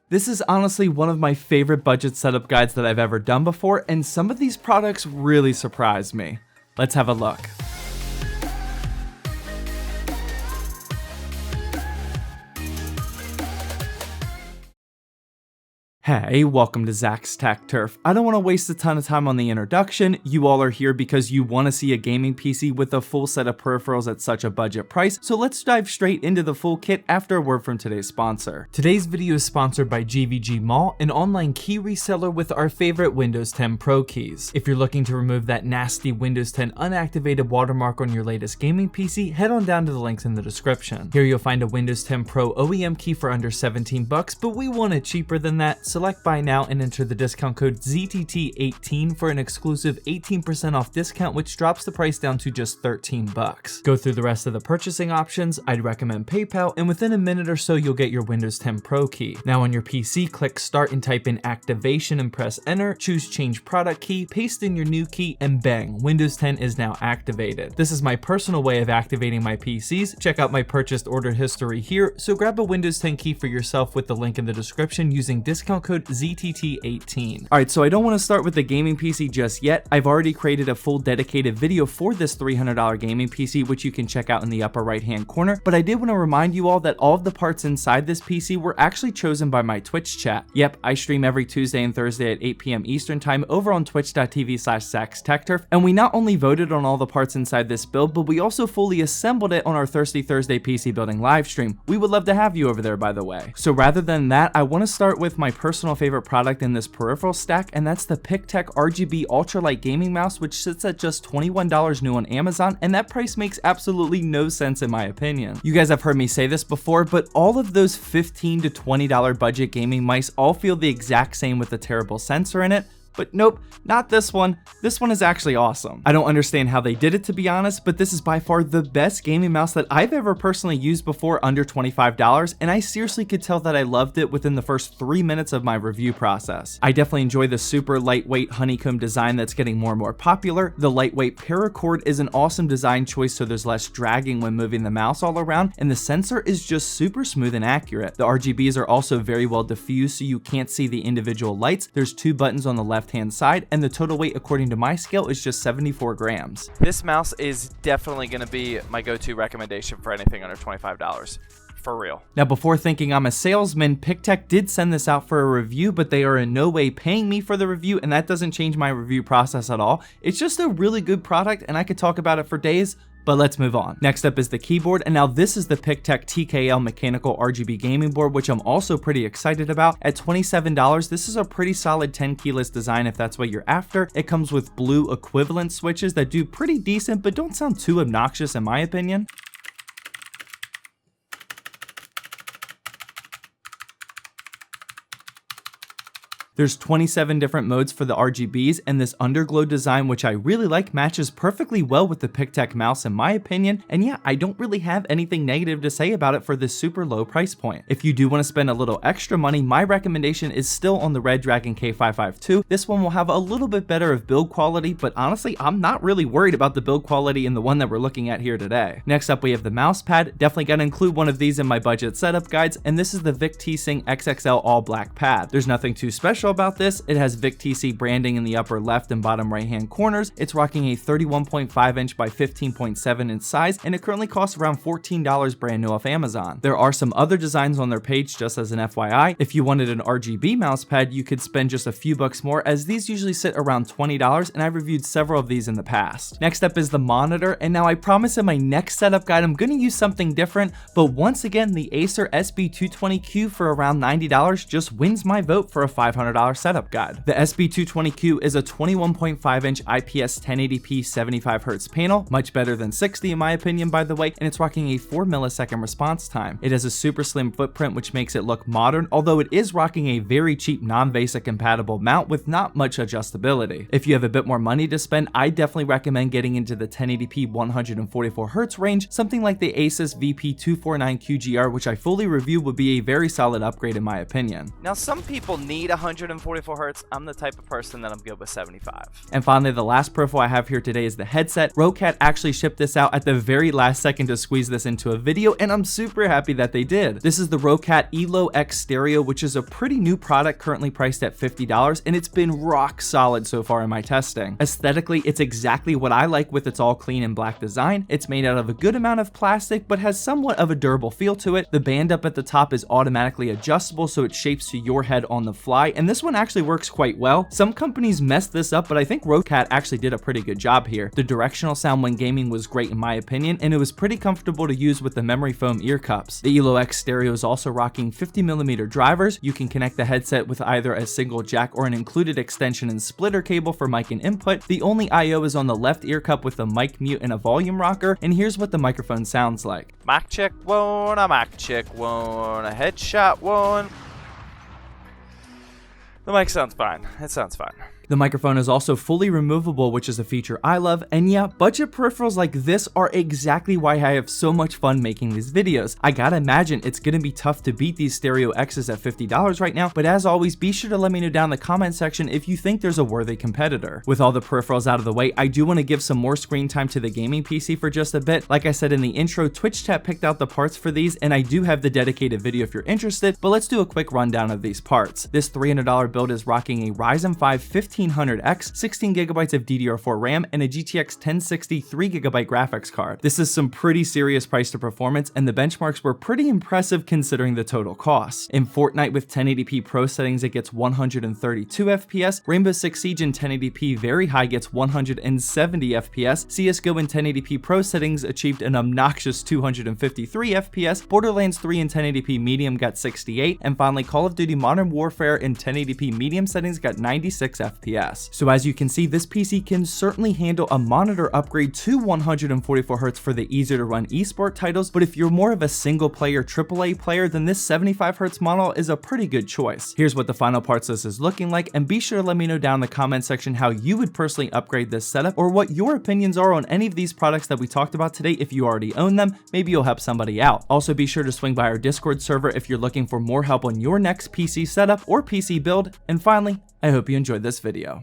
This is honestly one of my favorite budget setup guides that I've ever done before, and some of these products really surprised me. Let's have a look. Hey, welcome to Zach's Tech Turf. I don't want to waste a ton of time on the introduction. You all are here because you want to see a gaming PC with a full set of peripherals at such a budget price, so let's dive straight into the full kit after a word from today's sponsor. Today's video is sponsored by GVGMall, an online key reseller with our favorite Windows 10 Pro keys. If you're looking to remove that nasty Windows 10 unactivated watermark on your latest gaming PC, head on down to the links in the description. Here you'll find a Windows 10 Pro OEM key for under $17, but we want it cheaper than that. Select buy now and enter the discount code ZTT18 for an exclusive 18% off discount, which drops the price down to just $13. Go through the rest of the purchasing options. I'd recommend PayPal, and within a minute or so you'll get your Windows 10 Pro key. Now on your PC, click start and type in activation and press enter, choose change product key, paste in your new key, and bang, Windows 10 is now activated. This is my personal way of activating my PCs. Check out my purchased order history here, so grab a Windows 10 key for yourself with the link in the description using discount code ZTT18. Alright, so I don't want to start with the gaming PC just yet. I've already created a full dedicated video for this $300 gaming PC, which you can check out in the upper right hand corner, but I did want to remind you all that all of the parts inside this PC were actually chosen by my Twitch chat. Yep, I stream every Tuesday and Thursday at 8 PM Eastern time over on twitch.tv/ZachsTechTurf, and we not only voted on all the parts inside this build, but we also fully assembled it on our Thirsty Thursday PC building live stream. We would love to have you over there, by the way. So rather than that, I want to start with my personal favorite product in this peripheral stack, and that's the PicTech RGB Ultralight Gaming Mouse, which sits at just $21 new on Amazon, and that price makes absolutely no sense in my opinion. You guys have heard me say this before, but all of those $15 to $20 budget gaming mice all feel the exact same with a terrible sensor in it. But nope, not this one. This one is actually awesome. I don't understand how they did it, to be honest, but this is by far the best gaming mouse that I've ever personally used before under $25, and I seriously could tell that I loved it within the first 3 minutes of my review process. I definitely enjoy the super lightweight honeycomb design that's getting more and more popular. The lightweight paracord is an awesome design choice, so there's less dragging when moving the mouse all around, and the sensor is just super smooth and accurate. The RGBs are also very well diffused, so you can't see the individual lights. There's 2 buttons on the left hand side, and the total weight according to my scale is just 74 grams. This mouse is definitely going to be my go-to recommendation for anything under $25. For real. Now, before thinking I'm a salesman, PicTech did send this out for a review, but they are in no way paying me for the review, and that doesn't change my review process at all. It's just a really good product, and I could talk about it for days, but let's move on. Next up is the keyboard, and now this is the PicTech TKL mechanical RGB gaming board, which I'm also pretty excited about. At $27, this is a pretty solid 10 keyless design if that's what you're after. It comes with blue equivalent switches that do pretty decent, but don't sound too obnoxious in my opinion. There's 27 different modes for the RGBs, and this underglow design, which I really like, matches perfectly well with the PicTech mouse in my opinion, and yeah, I don't really have anything negative to say about it for this super low price point. If you do want to spend a little extra money, my recommendation is still on the Red Dragon K552. This one will have a little bit better of build quality, but honestly, I'm not really worried about the build quality in the one that we're looking at here today. Next up, we have the Mousepad. Definitely gotta include one of these in my budget setup guides, and this is the VicTSync XXL all black pad. There's nothing too special about this. It has VicTC branding in the upper left and bottom right hand corners. It's rocking a 31.5 inch by 15.7 inch size, and it currently costs around $14 brand new off Amazon. There are some other designs on their page, just as an FYI. If you wanted an RGB mouse pad, you could spend just a few bucks more, as these usually sit around $20, and I've reviewed several of these in the past. Next up is the monitor, and now I promise in my next setup guide I'm going to use something different, but once again the Acer SB220Q for around $90 just wins my vote for a $500 setup guide. The SB220Q is a 21.5 inch IPS 1080p 75Hz panel, much better than 60 in my opinion by the way, and it's rocking a 4 millisecond response time. It has a super slim footprint which makes it look modern, although it is rocking a very cheap non-VESA compatible mount with not much adjustability. If you have a bit more money to spend, I definitely recommend getting into the 1080p 144Hz range. Something like the Asus VP249QGR, which I fully review, would be a very solid upgrade in my opinion. Now some people need $100 144 hertz, I'm the type of person that I'm good with 75. And finally, the last peripheral I have here today is the headset. Roccat actually shipped this out at the very last second to squeeze this into a video, and I'm super happy that they did. This is the Roccat Elo X Stereo, which is a pretty new product currently priced at $50, and it's been rock solid so far in my testing. Aesthetically, it's exactly what I like with its all clean and black design. It's made out of a good amount of plastic, but has somewhat of a durable feel to it. The band up at the top is automatically adjustable, so it shapes to your head on the fly, and this one actually works quite well. Some companies messed this up, but I think Roccat actually did a pretty good job here. The directional sound when gaming was great in my opinion, and it was pretty comfortable to use with the memory foam ear cups. The Elo X Stereo is also rocking 50mm drivers. You can connect the headset with either a single jack or an included extension and splitter cable for mic and input. The only I/O is on the left ear cup with a mic mute and a volume rocker, and here's what the microphone sounds like. Mic check one, a mic check one, a headshot one. The mic sounds fine. It sounds fine. The microphone is also fully removable, which is a feature I love, and yeah, budget peripherals like this are exactly why I have so much fun making these videos. I gotta imagine it's gonna be tough to beat these Stereo X's at $50 right now, but as always, be sure to let me know down in the comment section if you think there's a worthy competitor. With all the peripherals out of the way, I do want to give some more screen time to the gaming PC for just a bit. Like I said in the intro, Twitch chat picked out the parts for these, and I do have the dedicated video if you're interested, but let's do a quick rundown of these parts. This $300 build is rocking a Ryzen 5 1500X, 16GB of DDR4 RAM, and a GTX 1060 3GB graphics card. This is some pretty serious price to performance, and the benchmarks were pretty impressive considering the total cost. In Fortnite with 1080p Pro settings, it gets 132 FPS, Rainbow Six Siege in 1080p very high gets 170 FPS, CSGO in 1080p Pro settings achieved an obnoxious 253 FPS, Borderlands 3 in 1080p medium got 68, and finally Call of Duty Modern Warfare in 1080p medium settings got 96 FPS. So as you can see, this PC can certainly handle a monitor upgrade to 144Hz for the easier to run esport titles, but if you're more of a single player AAA player, then this 75Hz model is a pretty good choice. Here's what the final parts list is looking like, and be sure to let me know down in the comment section how you would personally upgrade this setup, or what your opinions are on any of these products that we talked about today. If you already own them, maybe you'll help somebody out. Also be sure to swing by our Discord server if you're looking for more help on your next PC setup or PC build, and finally, I hope you enjoyed this video.